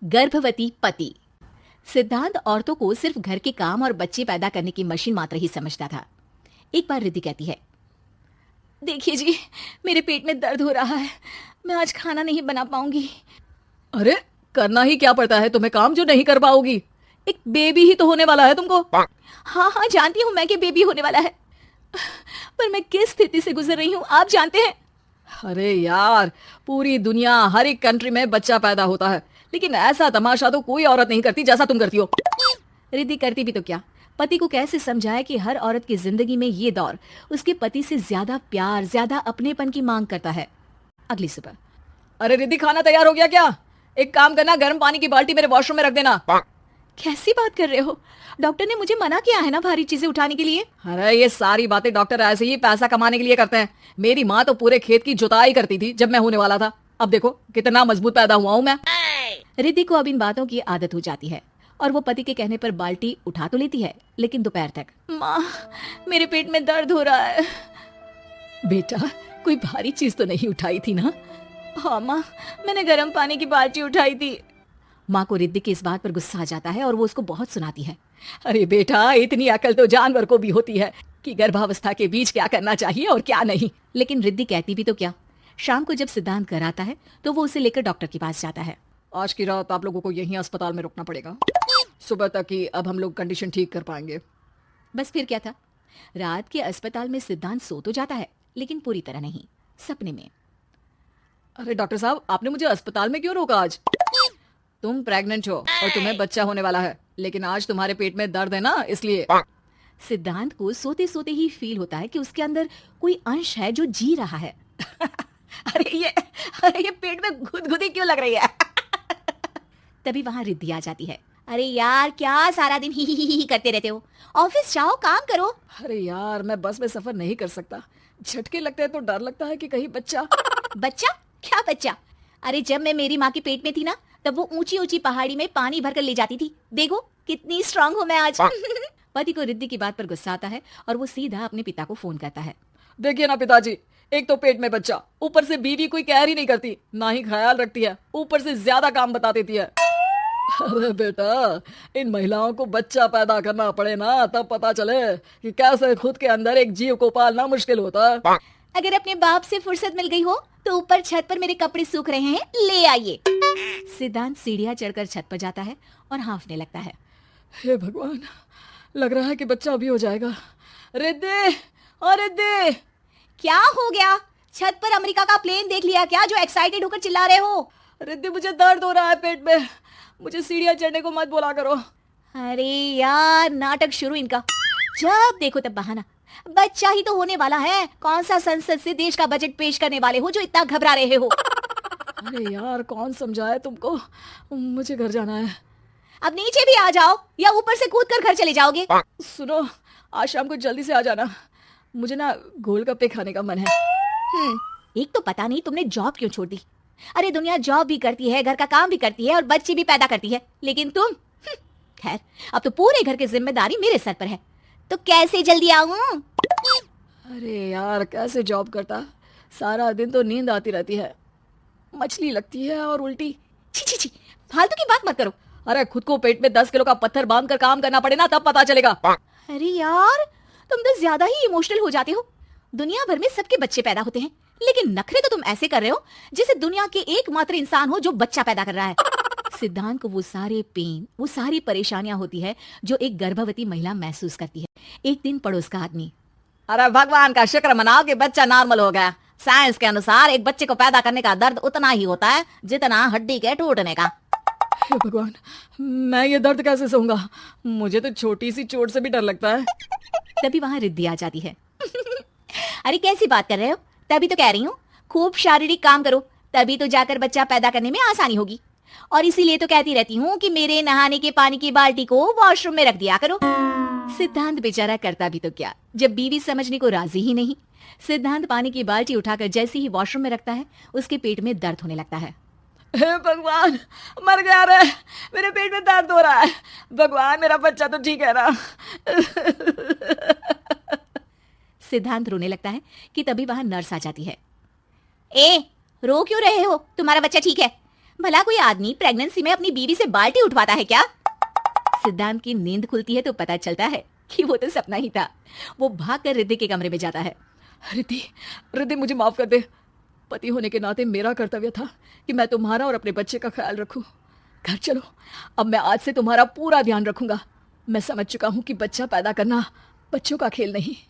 गर्भवती पति। सिद्धांत औरतों को सिर्फ घर के काम और बच्चे पैदा करने की मशीन मात्र ही समझता था। एक बार रिद्धि कहती है, देखिए जी, मेरे पेट में दर्द हो रहा है, मैं आज खाना नहीं बना पाऊंगी। अरे करना ही क्या पड़ता है तुम्हें काम जो नहीं कर पाओगी? एक बेबी ही तो होने वाला है तुमको। हाँ हाँ जानती हूँ मैं कि बेबी होने वाला है, पर मैं किस स्थिति से गुजर रही हूँ आप जानते हैं। अरे यार, पूरी दुनिया हर एक कंट्री में बच्चा पैदा होता है, लेकिन ऐसा तमाशा तो कोई औरत नहीं करती जैसा तुम करती हो। रिद्धि करती भी तो क्या, पति को कैसे समझाए कि हर औरत की जिंदगी में ये दौर उसके पति से ज्यादा प्यार, ज्यादा अपनेपन की मांग करता है। अगली सुबह, अरे रिद्धि, खाना तैयार हो गया क्या? एक काम करना, गर्म पानी की बाल्टी मेरे वॉशरूम में रख देना। कैसी बात कर रहे हो? डॉक्टर ने मुझे मना किया है ना भारी चीजें उठाने के लिए। अरे ये सारी बातें डॉक्टर ऐसे ही पैसा कमाने के लिए करते हैं। मेरी माँ तो पूरे खेत की जुताई करती थी जब मैं होने वाला था। अब देखो कितना मजबूत पैदा हुआ हूँ मैं। रिद्धि को अब इन बातों की आदत हो जाती है और वो पति के कहने पर बाल्टी उठा तो लेती है, लेकिन दोपहर तक, माँ मेरे पेट में दर्द हो रहा है। बेटा, कोई भारी चीज तो नहीं उठाई थी ना? हाँ माँ, मैंने गर्म पानी की बाल्टी उठाई थी। माँ को रिद्धि की इस बात पर गुस्सा आ जाता है और वो उसको बहुत सुनाती है। अरे बेटा, इतनी अकल तो जानवर को भी होती है कि गर्भावस्था के बीच क्या करना चाहिए और क्या नहीं। लेकिन रिद्धि कहती भी तो क्या। शाम को जब सिद्धांत घर आता है तो वो उसे लेकर डॉक्टर के पास जाता है। आज की रात आप लोगों को यहीं अस्पताल में रुकना पड़ेगा, सुबह तक ही अब हम लोग कंडीशन ठीक कर पाएंगे। बस फिर क्या था, रात के अस्पताल में सिद्धांत सो तो जाता है, लेकिन पूरी तरह नहीं, सपने में। अरे डॉक्टर साहब, आपने मुझे अस्पताल में क्यों रोका आज? तुम प्रेग्नेंट हो और तुम्हें बच्चा होने वाला है, लेकिन आज तुम्हारे पेट में दर्द है ना, इसलिए। सिद्धांत को सोते सोते ही फील होता है कि उसके अंदर कोई अंश है जो जी रहा है। अरे ये पेट में गुदगुदी क्यों लग रही है? तभी वहां रिद्धि आ जाती है। अरे यार, क्या सारा दिन ही करते रहते हो, ऑफिस जाओ, काम करो। अरे यार, मैं बस में सफर नहीं कर सकता, झटके लगते हैं तो डर लगता है कि कहीं बच्चा। बच्चा? क्या बच्चा? अरे जब मैं मेरी माँ के पेट में थी ना, तब वो ऊंची ऊंची पहाड़ी में पानी भरकर ले जाती थी। देखो कितनी स्ट्रांग हूँ मैं आज। पति को रिद्धि की बात पर गुस्सा आता है और वो सीधा अपने पिता को फोन करता है। देखिए ना पिताजी, एक तो पेट में बच्चा, ऊपर से बीवी कोई कहर ही नहीं करती, ना ही ख्याल रखती है, ऊपर से ज्यादा काम बता देती है। अरे बेटा, इन महिलाओं को बच्चा पैदा करना पड़े ना, तब पता चले कि कैसे खुद के अंदर एक जीव को पालना मुश्किल होता है। अगर अपने बाप से फुर्सत मिल गई हो तो ऊपर छत पर मेरे कपड़े सूख रहे हैं, ले आइए। सिद्धांत सीढ़ियां चढ़कर छत पर जाता है और हाँफने लगता है। हे भगवान, लग रहा है कि बच्चा अभी हो जाएगा। रिद्धि, और रिद्धि। क्या हो गया? छत पर अमेरिका का प्लेन देख लिया क्या जो एक्साइटेड होकर चिल्ला रहे हो? रिद्धि, मुझे दर्द हो रहा है पेट में, मुझे सीढ़ियां चढ़ने को मत बोला करो। अरे यार, नाटक शुरू इनका, जब देखो तब बहाना। बच्चा ही तो होने वाला है, कौन सा संसद से देश का बजट पेश करने वाले हो जो इतना घबरा रहे हो? अरे यार, कौन समझाए तुमको, मुझे घर जाना है। अब नीचे भी आ जाओ या ऊपर से कूद कर घर चले जाओगे? सुनो, आज शाम को जल्दी से आ जाना, मुझे ना गोलगप्पे खाने का मन है। एक तो पता नहीं तुमने जॉब क्यों छोड़ दी। अरे दुनिया जॉब भी करती है, घर का काम भी करती है और बच्चे भी पैदा करती है, लेकिन तुम, खैर अब तो पूरे घर की जिम्मेदारी मेरे सर पर है, तो कैसे जल्दी आऊं? अरे यार, कैसे जॉब करता, सारा दिन तो नींद आती रहती है, मछली लगती है और उल्टी। छी छी छी, फालतू की बात मत करो। अरे खुद को पेट में 10 किलो का पत्थर बांध कर काम करना पड़े ना, तब पता चलेगा। अरे यार, तुम तो ज्यादा ही इमोशनल हो जाते हो। दुनिया भर में सबके बच्चे पैदा होते हैं, लेकिन नखरे तो तुम ऐसे कर रहे हो जैसे दुनिया के एकमात्र इंसान हो जो बच्चा पैदा कर रहा है। सिद्धांत को वो सारे पेन, वो सारी परेशानियां होती है जो एक गर्भवती महिला महसूस करती है। एक दिन पड़ोस का आदमी, अरे भगवान का शुक्र मनाओ कि बच्चा नॉर्मल हो गया। साइंस के अनुसार एक बच्चे को पैदा करने का दर्द उतना ही होता है जितना हड्डी के टूटने का। हे भगवान, मैं ये दर्द कैसे सहूंगा, मुझे तो छोटी सी चोट से भी डर लगता है। तभी वहां रिद्धि आ जाती है। अरे कैसी बात कर रहे हो, तभी तो कह रही हूँ खूब शारीरिक काम करो, तभी तो जाकर बच्चा पैदा करने में आसानी होगी। और इसीलिए तो कहती रहती हूँ कि मेरे नहाने के पानी की बाल्टी को वॉशरूम में रख दिया करो। सिद्धांत बेचारा करता भी तो क्या, जब बीवी समझने को राजी ही नहीं। सिद्धांत पानी की बाल्टी उठाकर जैसे ही वॉशरूम में रखता है, उसके पेट में दर्द होने लगता है। हे भगवान, मर गया रे, मेरे पेट में दर्द हो रहा है। भगवान, मेरा बच्चा तो ठीक है ना? सिद्धांत रोने लगता है कि तभी वहां नर्स आ जाती है। ए, रो क्यों रहे हो, तुम्हारा बच्चा ठीक है। भला कोई आदमी प्रेगनेंसी में अपनी बीवी से बाल्टी उठवाता है क्या? सिद्धांत की नींद खुलती है तो पता चलता है कि वो तो सपना ही था। वो भागकर रिद्धि के कमरे में जाता है। रिद्धि, रिद्धि मुझे माफ कर दे। पति होने के नाते मेरा कर्तव्य था कि मैं तुम्हारा और अपने बच्चे का ख्याल रखूं। घर चलो, अब मैं आज से तुम्हारा पूरा ध्यान रखूंगा। मैं समझ चुका हूं कि बच्चा पैदा करना बच्चों का खेल नहीं।